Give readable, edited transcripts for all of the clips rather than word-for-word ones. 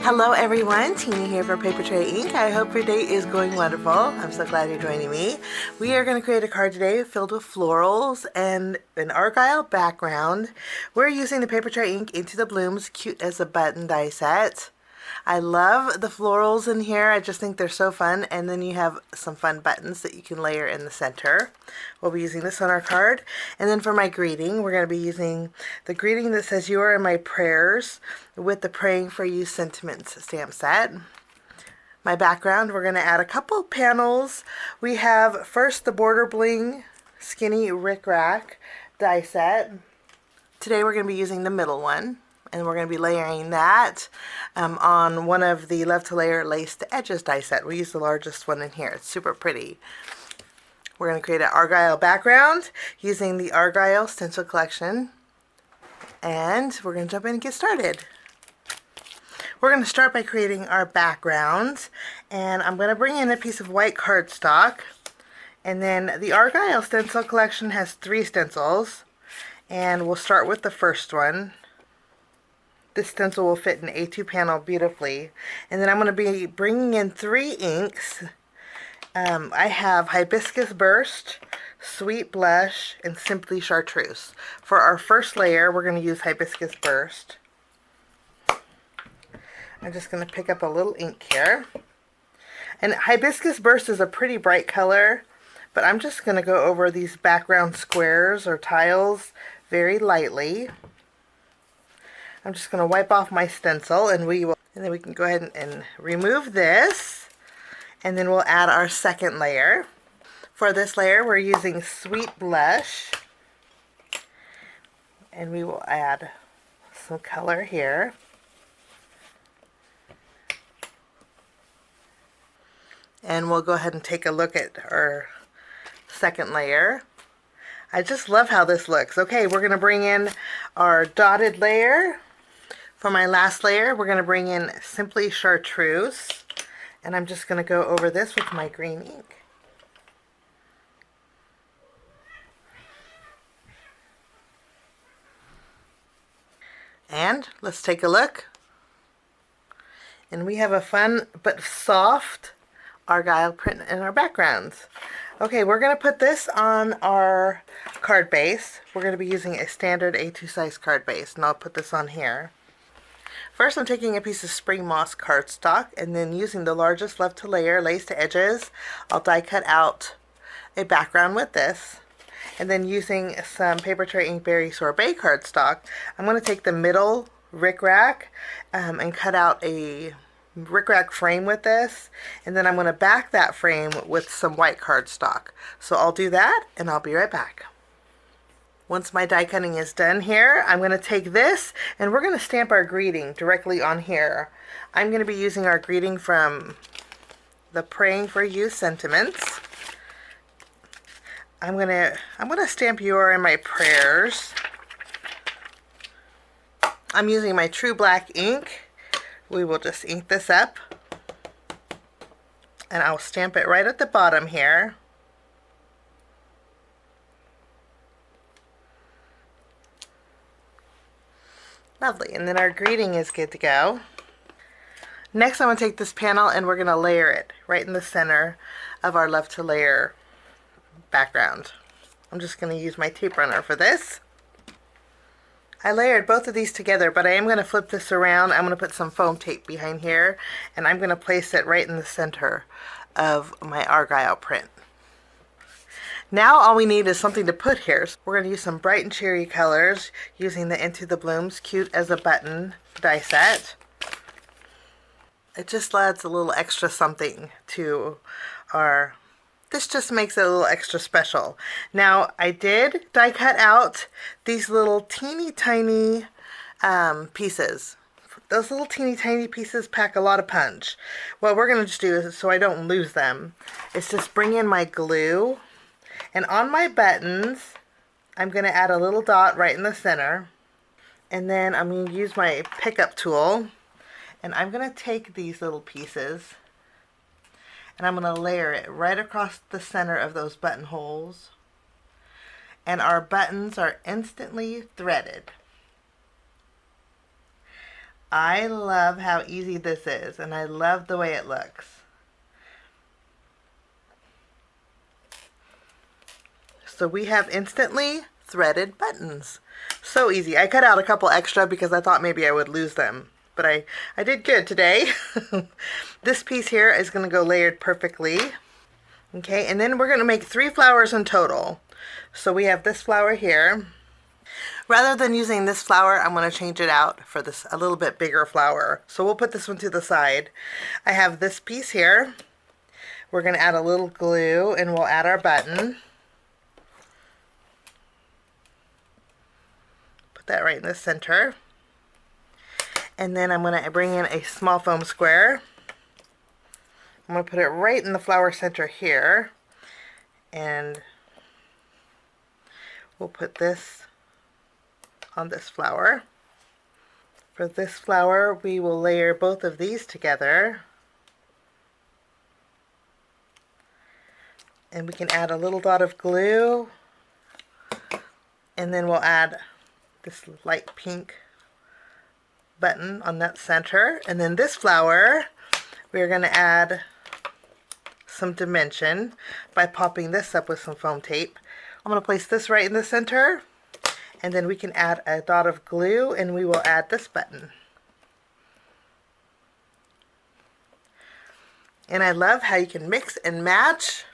Hello everyone, Tina here for Papertrey Inc. I hope your day is going wonderful. I'm so glad you're joining me. We are going to create a card today filled with florals and an Argyle background. We're using the Papertrey Inc. Into the Blooms Cute as a Button die set. I love the florals in here. I just think they're so fun. And then you have some fun buttons that you can layer in the center. We'll be using this on our card. And then for my greeting, we're going to be using the greeting that says, "You are in my prayers," with the Praying for You sentiments stamp set. My background, we're going to add a couple panels. We have first the Border Bling Skinny Rick Rack die set. Today we're going to be using the middle one. And we're going to be layering that on one of the Love to Layer Lace to Edges die set. We use the largest one in here. It's super pretty. We're going to create an Argyle background using the Argyle stencil collection. And we're going to jump in and get started. We're going to start by creating our background. And I'm going to bring in a piece of white cardstock. And then the Argyle stencil collection has 3 stencils. And we'll start with the first one. This stencil will fit an A2 panel beautifully. And then I'm going to be bringing in 3 inks. I have Hibiscus Burst, Sweet Blush, and Simply Chartreuse. For our first layer, we're going to use Hibiscus Burst. I'm just going to pick up a little ink here. And Hibiscus Burst is a pretty bright color, but I'm just going to go over these background squares or tiles very lightly. I'm just going to wipe off my stencil and then we can go ahead and remove this, and then we'll add our second layer. For this layer we're using Sweet Blush, and we will add some color here. And we'll go ahead and take a look at our second layer. I just love how this looks. Okay, we're going to bring in our dotted layer. For my last layer, we're going to bring in Simply Chartreuse, and I'm just going to go over this with my green ink. And let's take a look. And we have a fun but soft Argyle print in our backgrounds. Okay, we're going to put this on our card base. We're going to be using a standard A2 size card base, and I'll put this on here. First, I'm taking a piece of spring moss cardstock, and then using the largest Love to Layer Lace to Edges, I'll die cut out a background with this. And then using some Papertrey Inkberry Sorbet cardstock, I'm going to take the middle Rick Rack and cut out a Rick Rack frame with this. And then I'm going to back that frame with some white cardstock. So I'll do that, and I'll be right back. Once my die cutting is done here, I'm going to take this and we're going to stamp our greeting directly on here. I'm going to be using our greeting from the Praying for You sentiments. I'm going to stamp "You are in my prayers." I'm using my True Black ink. We will just ink this up, and I'll stamp it right at the bottom here. Lovely, and then our greeting is good to go. Next, I'm going to take this panel and we're going to layer it right in the center of our Love to Layer background. I'm just going to use my tape runner for this. I layered both of these together, but I am going to flip this around. I'm going to put some foam tape behind here, and I'm going to place it right in the center of my Argyle print. Now all we need is something to put here. So we're going to use some bright and cheery colors using the Into the Blooms Cute as a Button die set. It just adds a little extra something to our... This just makes it a little extra special. Now I did die cut out these little teeny tiny pieces. Those little teeny tiny pieces pack a lot of punch. What we're going to just do is, so I don't lose them, is just bring in my glue. And on my buttons, I'm going to add a little dot right in the center. And then I'm going to use my pickup tool. And I'm going to take these little pieces, and I'm going to layer it right across the center of those buttonholes. And our buttons are instantly threaded. I love how easy this is, and I love the way it looks. So we have instantly threaded buttons. So easy. I cut out a couple extra because I thought maybe I would lose them, but I did good today. This piece here is going to go layered perfectly. Okay, and then we're going to make 3 flowers in total. So we have this flower here. Rather than using this flower, I'm going to change it out for this a little bit bigger flower. So we'll put this one to the side. I have this piece here. We're going to add a little glue and we'll add our button. Put that right in the center. And then I'm going to bring in a small foam square. I'm going to put it right in the flower center here. And we'll put this on this flower. For this flower, we will layer both of these together. And we can add a little dot of glue. And then we'll add this light pink button on that center. And then this flower, we're going to add some dimension by popping this up with some foam tape. I'm going to place this right in the center. And then we can add a dot of glue and we will add this button. And I love how you can mix and match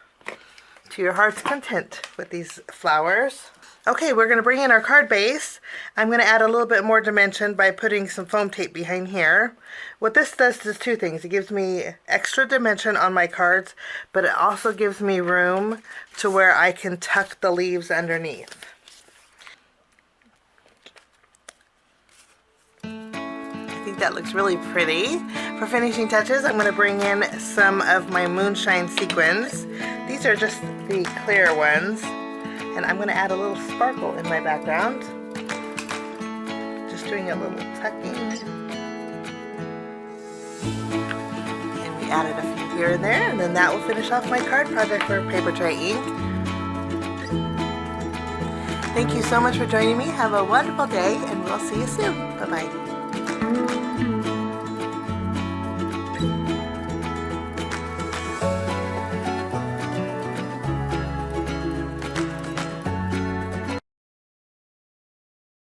to your heart's content with these flowers. Okay, we're going to bring in our card base. I'm going to add a little bit more dimension by putting some foam tape behind here. What this does is 2 things. It gives me extra dimension on my cards, but it also gives me room to where I can tuck the leaves underneath. I think that looks really pretty. For finishing touches, I'm going to bring in some of my moonshine sequins. These are just the clear ones. And I'm going to add a little sparkle in my background. Just doing a little tucking. And we added a few here and there, and then that will finish off my card project for Papertrey ink. Thank you so much for joining me. Have a wonderful day, and we'll see you soon. Bye-bye.